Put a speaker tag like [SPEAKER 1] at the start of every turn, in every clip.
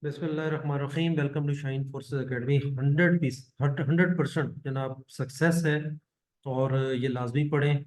[SPEAKER 1] बिस्मिल्लाहिर्रहमानिर्रहीम। Welcome to Shine Forces Academy. 100% जनाब success है। और ये लाजमी पढ़ें।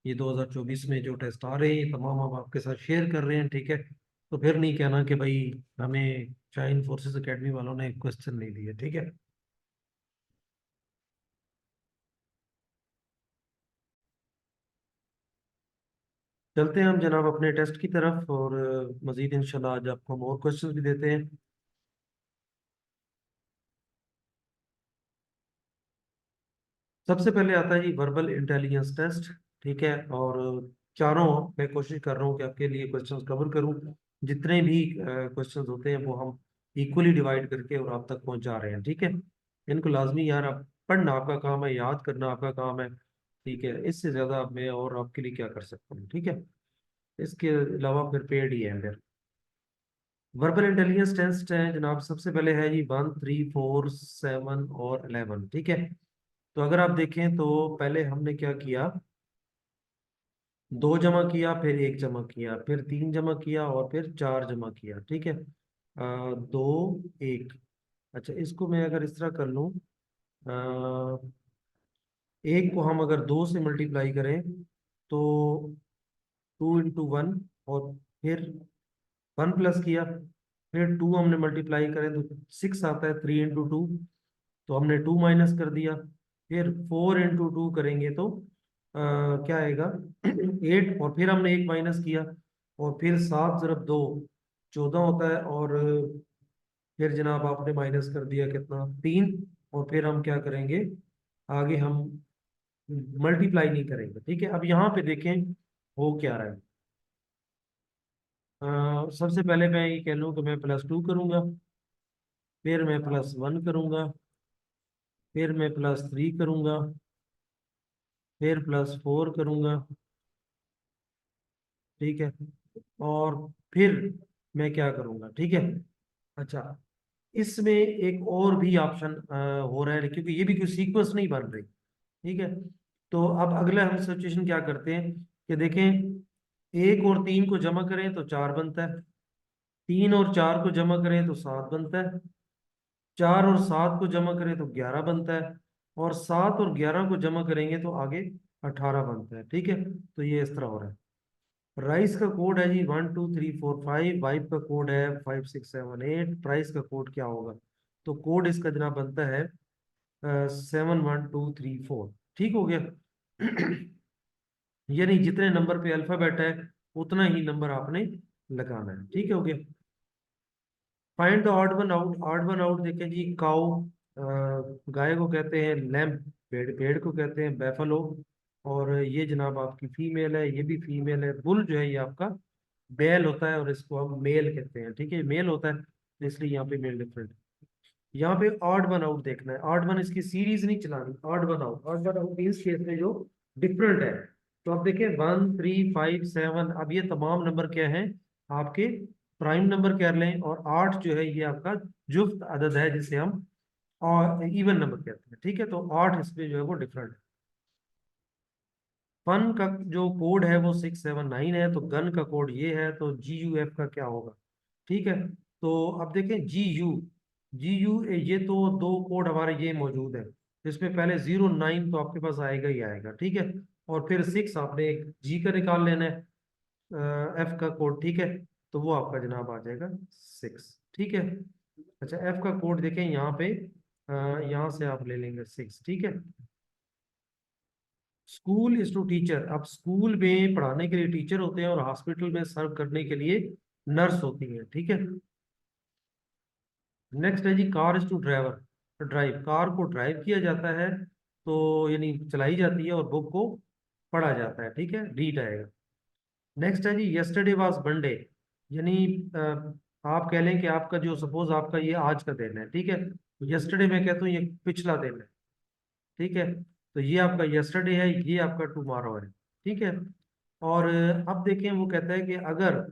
[SPEAKER 1] ये 2024 में जो टेस्ट आ रहे हैं तमाम हम आपके साथ शेयर कर रहे हैं, ठीक है। तो फिर नहीं कहना कि भाई हमें शाइन फोर्सेस एकेडमी वालों ने क्वेश्चन नहीं दिए, ठीक है। चलते हैं हम जनाब अपने टेस्ट की तरफ, और मजीद इंशाल्लाह आज आपको हम और क्वेश्चन भी देते हैं। सबसे पहले आता है जी वर्बल इंटेलिजेंस टेस्ट, ठीक है। और चारों मैं कोशिश कर रहा हूँ कि आपके लिए क्वेश्चंस कवर करूँ। जितने भी क्वेश्चंस होते हैं वो हम इक्वली डिवाइड करके और आप तक पहुंचा रहे हैं, ठीक है। इनको लाजमी यार आप पढ़ना आपका काम है, याद करना आपका काम है, ठीक है। इससे ज्यादा मैं और आपके लिए क्या कर सकता हूँ, ठीक है। इसके अलावा फिर पेड ही है फिर। वर्बल इंटेलिजेंस टेस्ट है जनाब। सबसे पहले है जी 1, 3, 4, 7 और 11, ठीक है। तो अगर आप देखें तो पहले हमने क्या किया, दो जमा किया, फिर एक जमा किया, फिर तीन जमा किया और फिर चार जमा किया, ठीक है। दो, एक। अच्छा, इसको मैं अगर इस तरह कर लूं, एक को हम अगर दो से मल्टीप्लाई करें तो 2 × 1, और फिर 1 प्लस किया, फिर टू हमने मल्टीप्लाई करें तो 6 आता है, 3 × 2, तो हमने टू माइनस कर दिया। फिर 4 × 2 करेंगे तो क्या आएगा 8, और फिर हमने एक माइनस किया, और फिर 7 × 2 14 होता है, और फिर जनाब आपने माइनस कर दिया कितना, 3। और फिर हम क्या करेंगे, आगे हम मल्टीप्लाई नहीं करेंगे, ठीक है। अब यहाँ पे देखें हो क्या रहा है। सबसे पहले मैं ये कह लूँ कि मैं +2 करूंगा, फिर मैं +1 करूंगा, फिर मैं +3 करूंगा, फिर +4 करूंगा, ठीक है। और फिर मैं क्या करूंगा, ठीक है। अच्छा, इसमें एक और भी ऑप्शन हो रहा है, क्योंकि ये भी कोई सीक्वेंस नहीं बन रही, ठीक है। तो अब अगला हम सिचुएशन क्या करते हैं कि देखें, एक और तीन को जमा करें तो चार बनता है, तीन और चार को जमा करें तो सात बनता है, चार और सात को जमा करें तो 11 बनता है, और सात और 11 को जमा करेंगे तो आगे 18 बनता है, ठीक है। तो ये इस तरह हो रहा है। राइस का कोड है जी 1, 2, 3, 4, 5। वाइफ का कोड है 5, 6, 7, 8। प्राइस का कोड क्या होगा, तो कोड इसका जनाब बनता है 7, 1, 2, 3, 4, ठीक हो गया। यानी जितने नंबर पे अल्फाबेट है उतना ही नंबर आपने लगाना है, ठीक हो गया। Find the odd one out. Odd one out देखें जी, काउ गाय को कहते हैं, लैम्प पेड़ पेड़ को कहते हैं बैफलो, और ये जनाब आपकी फीमेल है, ये भी फीमेल है। बुल जो है ये आपका बेल होता है, और इसको हम मेल कहते हैं, ठीक है। मेल होता है तो इसलिए यहाँ पे मेल डिफरेंट। यहाँ पे ऑड वन आउट देखना है। ऑड वन इसकी सीरीज नहीं चलानी, odd one out. Odd one out इस केस में जो डिफरेंट है, तो अब देखिए 1, 3, 5, 7। अब ये तमाम नंबर क्या हैं आपके प्राइम नंबर कह लें, और 8 जो है ये आपका जुफ्त अदद है जिसे हम और इवन नंबर कहते हैं, ठीक है। तो 8 इसमें जो है वो डिफरेंट है। फन का जो कोड है वो 6, 7, 9 है, तो गन का कोड ये है, तो GUF का क्या होगा, ठीक है। तो अब देखें GU ये तो दो कोड हमारे ये मौजूद है। इसमें पहले 0, 9 तो आपके पास आएगा ही आएगा, ठीक है। और फिर 6 आपने एक G का निकाल लेना है, F का कोड, ठीक है। तो वो आपका जनाब आ जाएगा 6, ठीक है। अच्छा, F का कोड देखें यहाँ पे, यहाँ से आप ले लेंगे 6, ठीक है। School is to teacher. अब स्कूल में पढ़ाने के लिए टीचर होते हैं, और हॉस्पिटल में सर्व करने के लिए नर्स होती है, ठीक है। नेक्स्ट है जी कार इज टू ड्राइवर। तो ड्राइव, कार को ड्राइव किया जाता है, तो यानी चलाई जाती है, और बुक को पढ़ा जाता है, ठीक है, रीड आएगा। नेक्स्ट है जी यस्टरडे वाज मंडे। यानी आप कह लें कि आपका जो सपोज आपका ये आज का दिन है, ठीक है। यस्टरडे मैं कहता हूँ ये पिछला दिन है, ठीक है। तो ये आपका यस्टरडे है, ये आपका टुमारो है, ठीक है। और अब देखें वो कहता है कि अगर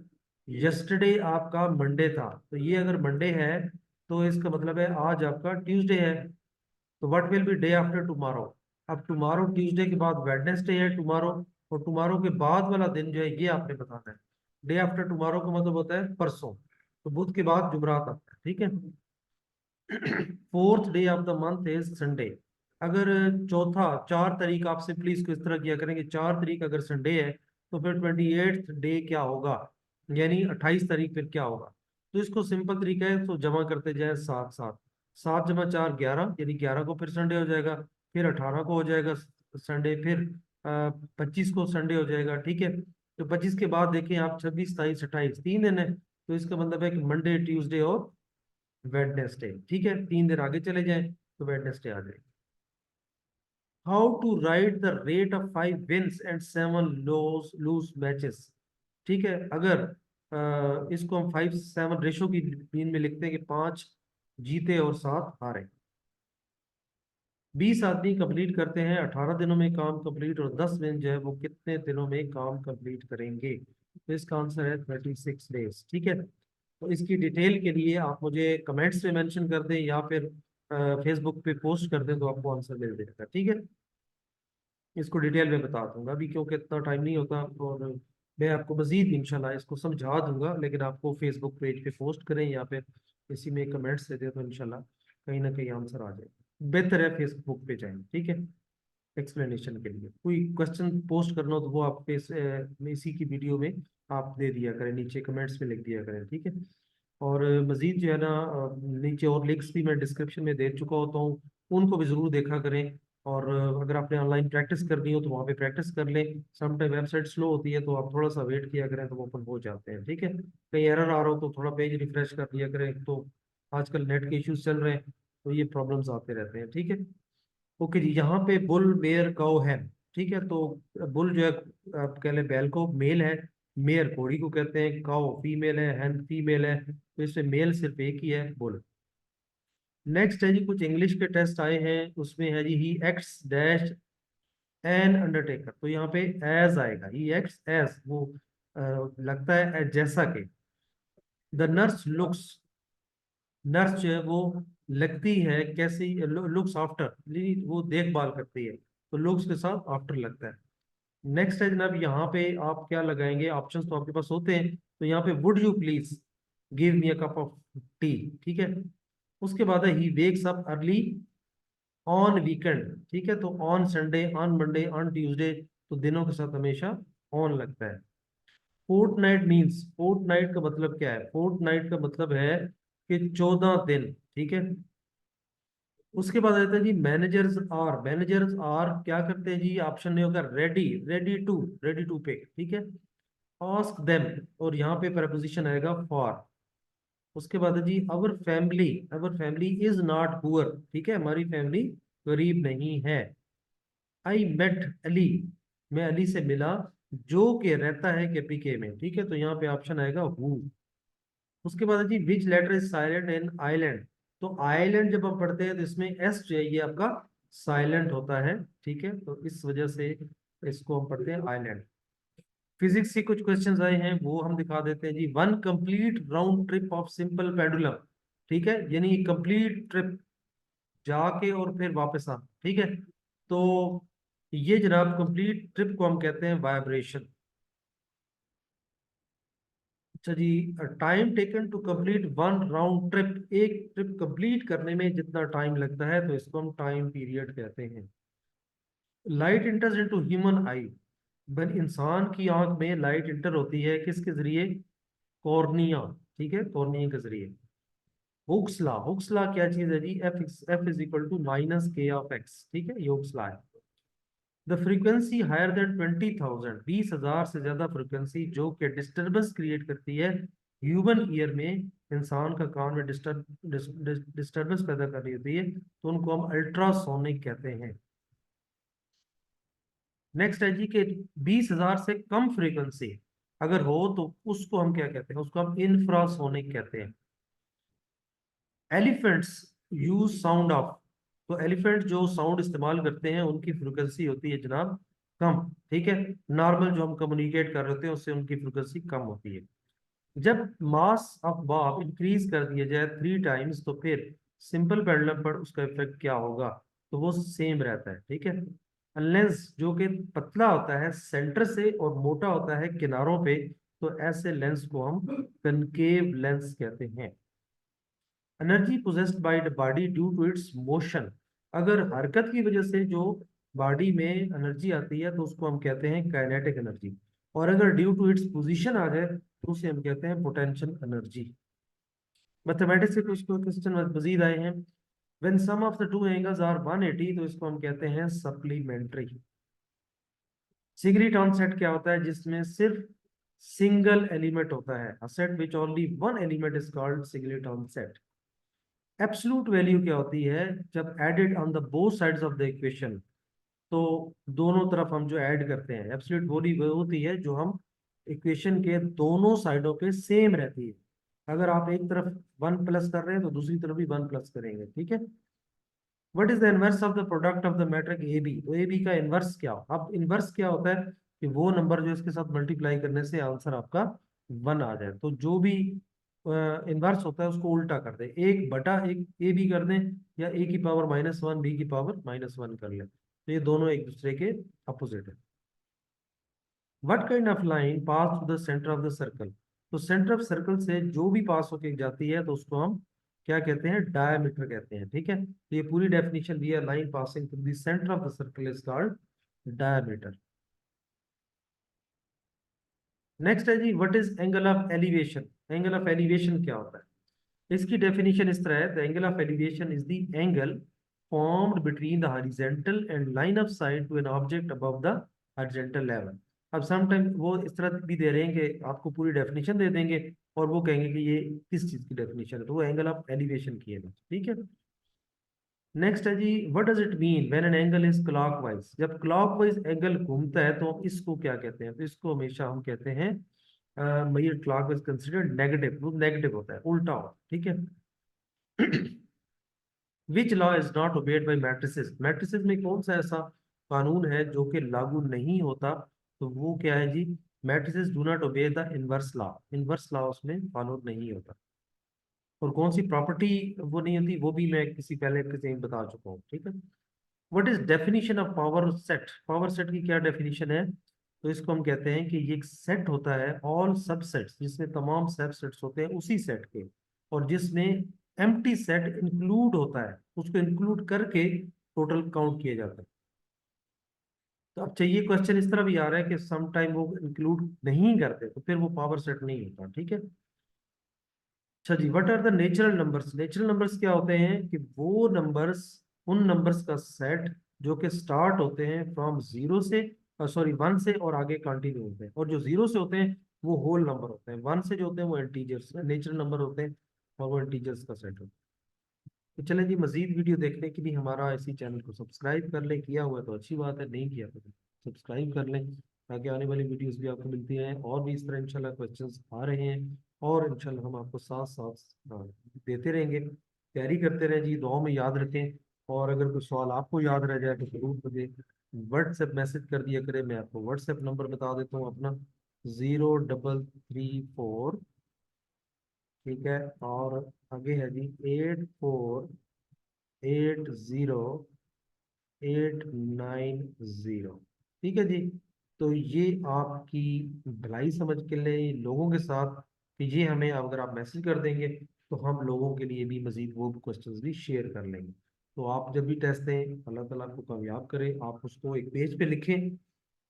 [SPEAKER 1] यस्टरडे आपका मंडे था, तो ये अगर मंडे है तो इसका मतलब है आज आपका ट्यूसडे है, तो what will be day after tomorrow. अब टुमारो ट्यूसडे के बाद वेडनेसडे है टुमारो, और टुमारो के बाद वाला दिन जो है ये आपने बताना है। डे आफ्टर टुमारो का मतलब होता है परसों, तो बुध के बाद जुमरात आता है, ठीक है। Fourth day of the month is Sunday. अगर चौथा 4 तारीख, आप सिंपली इसको इस तरह किया करेंगे, 4 तारीख अगर संडे है तो फिर 28th डे क्या होगा, यानी 28 तारीख फिर क्या होगा। तो इसको सिंपल तरीका है, तो जमा करते जाए 7 7, 7 × 4 11, यानी 11 को फिर संडे हो जाएगा, फिर 18 को हो जाएगा संडे, फिर 25 को संडे हो जाएगा, ठीक है। तो 25 के बाद देखें आप 26 27 28 3 दिन है, तो इसका मतलब है कि मंडे ट्यूसडे और वेडनेसडे, ठीक है। 3 दिन आगे चले जाएं तो वेडनेसडे आ जाएगी। How to write the rate of 5 wins and 7 lose matches, ठीक है। अगर इसको हम 5 7 रेशो की मीन में लिखते हैं कि 5 जीते और 7 हारे। 20 आदमी कंप्लीट करते हैं 18 दिनों में काम कंप्लीट, और 10 दिन जो है वो कितने दिनों में काम कंप्लीट करेंगे। तो इसका आंसर है 36 डेज, ठीक है। तो इसकी डिटेल के लिए आप मुझे कमेंट्स में मेंशन कर दें या फिर फेसबुक पे पोस्ट कर दें, तो आपको आंसर मिल जाएगा, ठीक है। इसको डिटेल में बता दूंगा अभी, क्योंकि इतना टाइम नहीं होता, और मैं आपको मजीद इंशाल्लाह इसको समझा दूंगा, लेकिन आपको फेसबुक पेज पे पोस्ट करें या फिर किसी में कमेंट्स दे दें तो इंशाल्लाह कहीं ना कहीं आंसर आ जाए। बेहतर है फेसबुक पे जाएं, ठीक है। एक्सप्लेनेशन के लिए कोई क्वेश्चन पोस्ट करना हो तो वो आप इसी की वीडियो में आप दे दिया करें, नीचे कमेंट्स में लिख दिया करें, ठीक है। और मजीद जो है ना, नीचे और लिंक्स भी मैं डिस्क्रिप्शन में दे चुका होता हूँ, उनको भी ज़रूर देखा करें। और अगर आपने ऑनलाइन प्रैक्टिस करनी हो तो वहाँ पे प्रैक्टिस कर लें। समटाइम वेबसाइट स्लो होती है तो आप थोड़ा सा वेट किया करें तो वो ओपन हो जाते हैं, ठीक है। कहीं एरर आ रहा हो तो थोड़ा पेज रिफ्रेश कर लिया करें, तो आजकल नेट के इश्यूज चल रहे हैं तो ये प्रॉब्लम्स आते रहते हैं, ठीक है। ओके जी, यहाँ पे बुल बेयर काउ हैन, ठीक है। तो बुल जो है आप कह लें बैल को, मेल है। मेयर घोड़ी को कहते हैं, काउ फीमेल है, हैन फीमेल है, तो इसमें मेल सिर्फ एक ही है, बुल। नेक्स्ट है जी, कुछ इंग्लिश के टेस्ट आए हैं, उसमें है जी, he acts dash an undertaker, तो यहाँ पे एज आएगा, ही एक्ट्स एज, वो लगता है जैसा कि। द नर्स लुक्स, नर्स जो है वो लगती है कैसी, लुक्स आफ्टर, वो देखभाल करती है, तो लुक्स के साथ आफ्टर लगता है। नेक्स्ट है जनाब, यहाँ पे आप क्या लगाएंगे, ऑप्शंस तो आपके पास होते हैं, तो यहाँ पे would you please give me a cup of T, ठीक है। उसके बाद है he wakes up early on weekend, ठीक है। तो on Sunday, on Monday, on Tuesday, तो दिनों के साथ हमेशा ऑन लगता है। फोर्टनाइट मीन्स, फोर्टनाइट का मतलब क्या है, फोर्टनाइट का मतलब है कि 14 दिन, ठीक है। उसके बाद आता है जी, मैनेजर्स आर क्या करते हैं जी, ऑप्शन नहीं होगा, रेडी, रेडी टू पे, ठीक है। आस्क देम, और यहाँ पे प्रपोजिशन आएगा फॉर। उसके बाद है जी, our family is not poor, ठीक है, हमारी फैमिली गरीब नहीं है। आई मेट अली, मैं अली से मिला, जो कि रहता है केपीके में, ठीक है। तो यहाँ पे ऑप्शन आएगा हु। उसके बाद है जी, which letter is silent in island, तो आइलैंड जब आप पढ़ते हैं तो इसमें एस जो है ये आपका साइलेंट होता है, ठीक है। तो इस वजह से इसको हम पढ़ते हैं आइलैंड। फिजिक्स के कुछ क्वेश्चंस आए हैं, वो हम दिखा देते हैं जी। One complete round trip of simple pendulum, ठीक है, यानी कंप्लीट ट्रिप जाके और फिर वापस आ, ठीक है। तो ये जनाब कंप्लीट ट्रिप को हम कहते हैं वाइब्रेशन। अच्छा जी, time taken to complete one round trip, एक ट्रिप कंप्लीट करने में जितना टाइम लगता है तो इसको हम टाइम पीरियड कहते हैं। लाइट इंटर्स इनटू ह्यूमन आई, बन इंसान की आंख में लाइट इंटर होती है किसके जरिए, कॉर्निया, ठीक है, कॉर्निया के जरिए। हुक्स लॉ क्या चीज है जी, F is equal to minus k of x, ठीक है, ये हुक्स लॉ है। द फ्रीक्वेंसी हायर देन 20,000, 20,000 से ज्यादा फ्रीक्वेंसी जो कि डिस्टरबेंस क्रिएट करती है ह्यूमन ईयर में, इंसान का कान में डिस्टरबेंस पैदा कर रही होती है, तो उनको हम अल्ट्रासोनिक कहते हैं। नेक्स्ट है जी कि 20,000 से कम फ्रीक्वेंसी अगर हो तो उसको हम क्या कहते हैं, उसको हम इंफ्रासोनिक कहते हैं। एलिफेंट्स यूज साउंड ऑफ, तो एलिफेंट जो साउंड इस्तेमाल करते हैं उनकी फ्रीक्वेंसी होती है जनाब कम, ठीक है। नॉर्मल जो हम कम्युनिकेट कर रहे होते हैं उससे उनकी फ्रीक्वेंसी कम होती है। जब मास ऑफ बॉब इंक्रीज कर दिया जाए 3 टाइम्स, तो फिर सिंपल पेंडुलम पर उसका इफेक्ट क्या होगा, तो वो सेम रहता है, ठीक है। लेंस जो कि पतला होता है सेंटर से और मोटा होता है किनारों पे, तो ऐसे लेंस को हम कनकेव लेंस कहते हैं। Energy possessed by the body due to its motion, अगर हरकत की वजह से जो बॉडी में एनर्जी आती है तो उसको हम कहते हैं काइनेटिक एनर्जी, और अगर ड्यू टू इट्स पोजीशन आ जाए तो उसे हम कहते हैं पोटेंशियल एनर्जी। मैथमेटिक्स से कुछ क्वेश्चन मजीद आए हैं। When some of the two angles are 180, तो इसको हम कहते हैं सप्लीमेंट्री। सिग्रीटॉन सेट क्या होता है, जिसमें सिर्फ सिंगल एलिमेंट होता है, a set which only one element is called singleton set. Absolute value क्या होती है, जब added on the both sides of the equation, तो दोनों तरफ हम जो ऐड करते हैं, एब्सोल्यूट वैल्यू वो होती है जो हम इक्वेशन के दोनों साइडों पे सेम रहती है। अगर आप एक तरफ वन प्लस कर रहे हैं तो दूसरी तरफ भी वन प्लस करेंगे, ठीक है। What is the inverse of the product of the matrix A B, तो ए बी का इनवर्स क्या हो, अब इनवर्स क्या होता है कि वो नंबर जो इसके साथ मल्टीप्लाई करने से आंसर आपका वन आ जाए, तो जो भी इनवर्स होता है उसको उल्टा कर दे, एक बटा एक ए बी कर दें, या ए की पावर -1 बी की पावर -1 कर ले, तो ये दोनों एक दूसरे के अपोजिट है। What kind of line pass to the centre of the circle, तो सेंटर ऑफ सर्कल से जो भी पास होके जाती है तो उसको हम क्या कहते हैं, डायमीटर कहते हैं, ठीक है। तो ये पूरी डेफिनेशन दी है, line passing through the centre of the circle is called diameter. Next है जी, what is angle of elevation, angle of elevation क्या होता है। इसकी डेफिनेशन इस तरह है, the angle of elevation is the angle formed between the horizontal and line of sight to an object above the horizontal level। अब sometime वो इस तरह भी दे रहे हैं कि आपको पूरी डेफिनेशन दे देंगे और वो कहेंगे कि ये किस चीज की डेफिनेशन है, तो वो एंगल ऑफ एलिवेशन की है, ठीक है। नेक्स्ट है जी, what does it mean when an angle is clockwise, जब क्लॉकवाइज एंगल घूमता है तो इसको क्या कहते हैं, तो इसको हमेशा हम कहते हैं मयर क्लॉकवाइज कंसिडर्ड नेगेटिव, वो नेगेटिव होता है, उल्टा होता है, ठीक है। Which law is not obeyed by matrices, matrices में कौन सा ऐसा कानून है जो कि लागू नहीं होता, तो वो क्या है जी, matrices do not obey the inverse law, inverse law उसमें फॉलो नहीं होता। और कौन सी प्रॉपर्टी वो नहीं होती, वो भी मैं किसी पहले किसी में बता चुका हूँ, ठीक है। What is definition of power set, power set की क्या डेफिनेशन है, तो इसको हम कहते हैं कि ये एक सेट होता है ऑल सबसेट्स, जिसमें तमाम सबसेट्स होते हैं उसी सेट के, और जिसमें एम्प्टी सेट इंक्लूड होता है, उसको इंक्लूड करके टोटल काउंट किया जाता है। तो अब चाहिए क्वेश्चन इस तरह भी आ रहा है कि सम टाइम वो इंक्लूड नहीं करते तो फिर वो पावर सेट नहीं होता, ठीक है। अच्छा जी, what are the natural numbers, natural numbers क्या होते हैं कि वो नंबर्स, उन नंबर्स का सेट जो कि स्टार्ट होते हैं फ्रॉम जीरो से, सॉरी वन से और आगे कंटिन्यू होते हैं, और जो जीरो से होते हैं वो होल नंबर होते हैं, वन से जो होते हैं वो इंटीजर्स नेचुरल नंबर होते हैं, और वो इंटीजर्स का सेट होता है। तो चलें जी, मजीद वीडियो देखने के लिए हमारा इसी चैनल को सब्सक्राइब कर लें, किया हुआ है तो अच्छी बात है, नहीं किया तो सब्सक्राइब कर लें, ताकि आने वाली वीडियोस भी आपको मिलती हैं, और भी इस तरह इंशाल्लाह क्वेश्चंस आ रहे हैं, और इंशाल्लाह हम आपको साथ साथ देते रहेंगे। तैयारी करते रहें जी, दुआ में याद रखें, और अगर कोई सवाल आपको याद रह जाए तो जरूर मुझे व्हाट्सएप मैसेज कर दिया करें, मैं आपको व्हाट्सएप नंबर बता देता हूँ अपना, 0334, ठीक है, और आगे है जी 848089, ठीक है जी। तो ये आपकी भलाई समझ के लिए लोगों के साथ कि ये हमें अगर आप मैसेज कर देंगे तो हम लोगों के लिए भी मजीद वो क्वेश्चंस भी शेयर कर लेंगे। तो आप जब भी टेस्ट दें, अल्लाह ताला आपको कामयाब करे, आप उसको एक पेज पे लिखें,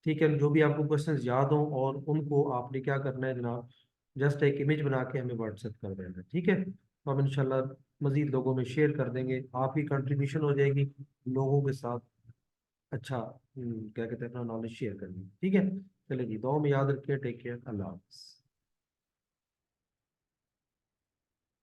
[SPEAKER 1] ठीक है, जो भी आपको क्वेश्चंस याद हों, और उनको आपने क्या करना है जनाब, जस्ट एक इमेज बना के हमें व्हाट्सएप कर देना है, ठीक है। तो हम इंशाल्लाह मजीद लोगों में शेयर कर देंगे, आपकी कंट्रीब्यूशन हो जाएगी लोगों के साथ, अच्छा क्या कहते हैं, अपना नॉलेज शेयर करनी, ठीक है। चलिए जी, दुआ में याद रखिए, टेक केयर, अल्लाह हाफ़िज़।